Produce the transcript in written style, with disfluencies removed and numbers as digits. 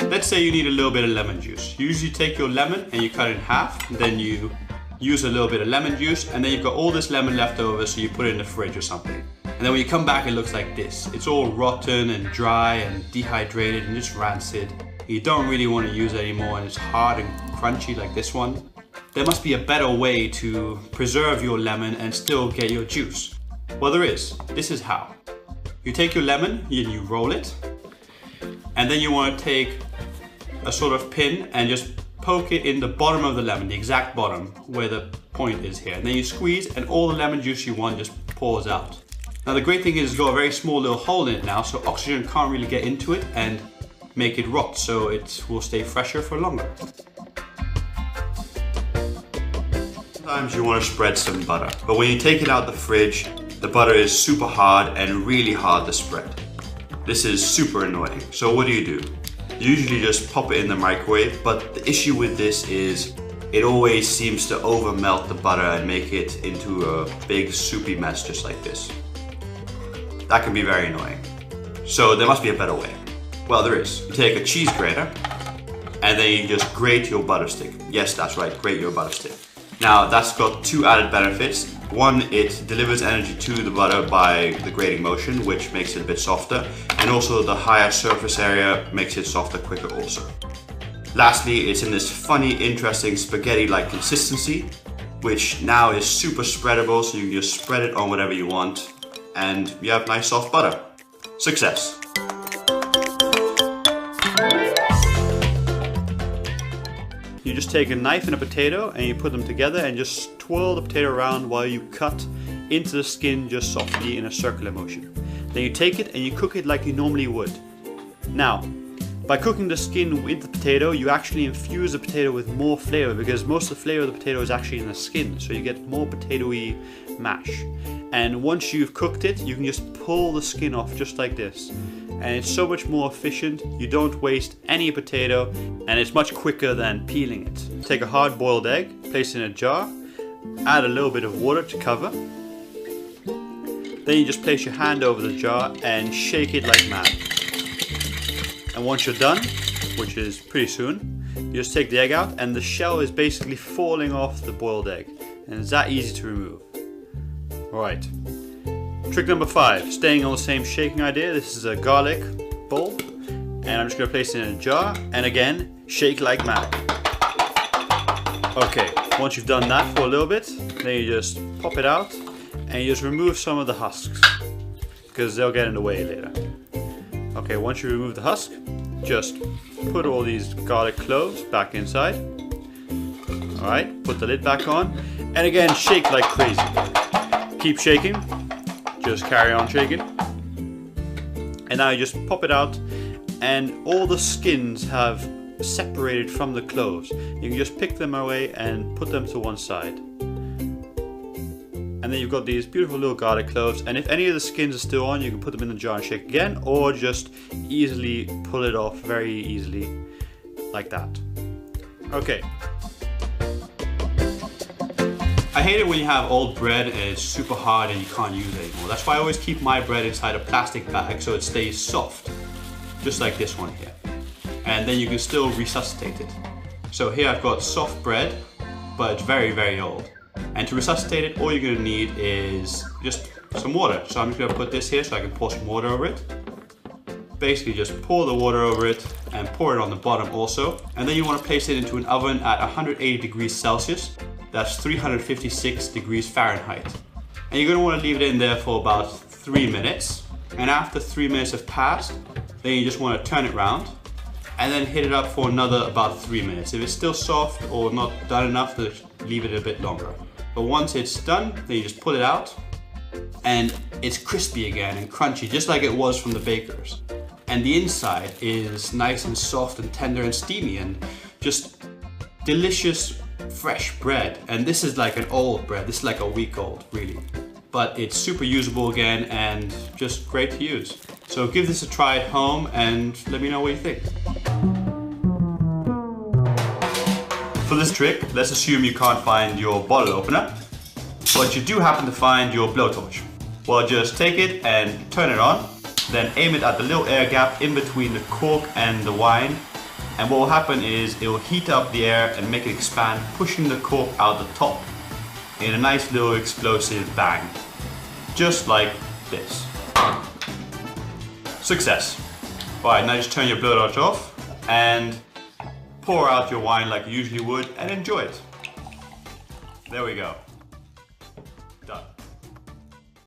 Let's say you need a little bit of lemon juice. You usually take your lemon and you cut it in half, then you use a little bit of lemon juice, and then you've got all this lemon left over, so you put it in the fridge or something. And then when you come back, it looks like this. It's all rotten and dry and dehydrated and just rancid. You don't really want to use it anymore, and it's hard and crunchy like this one. There must be a better way to preserve your lemon and still get your juice. Well, there is. This is how. You take your lemon and you roll it, and then you want to take a sort of pin and just poke it in the bottom of the lemon, the exact bottom where the point is here. And then you squeeze and all the lemon juice you want just pours out. Now the great thing is it's got a very small little hole in it now, so oxygen can't really get into it and make it rot, so it will stay fresher for longer. Sometimes you want to spread some butter, but when you take it out the fridge, the butter is super hard and really hard to spread. This is super annoying. So what do? You usually just pop it in the microwave, but the issue with this is it always seems to over melt the butter and make it into a big soupy mess just like this. That can be very annoying. So there must be a better way. Well, there is. You take a cheese grater and then you just grate your butter stick. Yes, that's right, grate your butter stick. Now that's got two added benefits. One, it delivers energy to the butter by the grating motion, which makes it a bit softer, and also the higher surface area makes it softer quicker also. Lastly, it's in this funny, interesting spaghetti-like consistency, which now is super spreadable, so you can just spread it on whatever you want, and you have nice soft butter. Success! You just take a knife and a potato and you put them together and just twirl the potato around while you cut into the skin just softly in a circular motion. Then you take it and you cook it like you normally would. Now, by cooking the skin with the potato, you actually infuse the potato with more flavor, because most of the flavor of the potato is actually in the skin, so you get more potatoey mash. And once you've cooked it, you can just pull the skin off just like this. And it's so much more efficient, you don't waste any potato, and it's much quicker than peeling it. Take a hard boiled egg, place it in a jar, add a little bit of water to cover. Then you just place your hand over the jar and shake it like mad. And once you're done, which is pretty soon, you just take the egg out and the shell is basically falling off the boiled egg. And it's that easy to remove. Alright. Trick number 5, staying on the same shaking idea. This is a garlic bowl, and I'm just going to place it in a jar, and again, shake like mad. Okay, once you've done that for a little bit, then you just pop it out, and you just remove some of the husks, because they'll get in the way later. Okay, once you remove the husk, just put all these garlic cloves back inside. Alright, put the lid back on, and again, shake like crazy. Keep shaking. Just carry on shaking, and now you just pop it out, and all the skins have separated from the cloves. You can just pick them away and put them to one side, and then you've got these beautiful little garlic cloves. And if any of the skins are still on, you can put them in the jar and shake again, or just easily pull it off very easily like that. Okay. I hate it when you have old bread and it's super hard and you can't use it anymore. That's why I always keep my bread inside a plastic bag so it stays soft, just like this one here. And then you can still resuscitate it. So here I've got soft bread, but it's very, very old. And to resuscitate it, all you're gonna need is just some water. So I'm just gonna put this here so I can pour some water over it. Basically just pour the water over it and pour it on the bottom also. And then you wanna place it into an oven at 180 degrees Celsius. That's 356 degrees Fahrenheit. And you're going to want to leave it in there for about 3 minutes. And after 3 minutes have passed, then you just want to turn it around and then hit it up for another about 3 minutes. If it's still soft or not done enough, then leave it a bit longer. But once it's done, then you just pull it out and it's crispy again and crunchy, just like it was from the bakers. And the inside is nice and soft and tender and steamy and just delicious fresh bread. And this is like an old bread. This is like a week old, really. But it's super usable again and just great to use. So give this a try at home and let me know what you think. For this trick, let's assume you can't find your bottle opener, but you do happen to find your blowtorch. Well, just take it and turn it on, then aim it at the little air gap in between the cork and the wine, And what will happen is it will heat up the air and make it expand, pushing the cork out the top in a nice little explosive bang. Just like this. Success. Alright, now just turn your blowtorch off and pour out your wine like you usually would and enjoy it. There we go.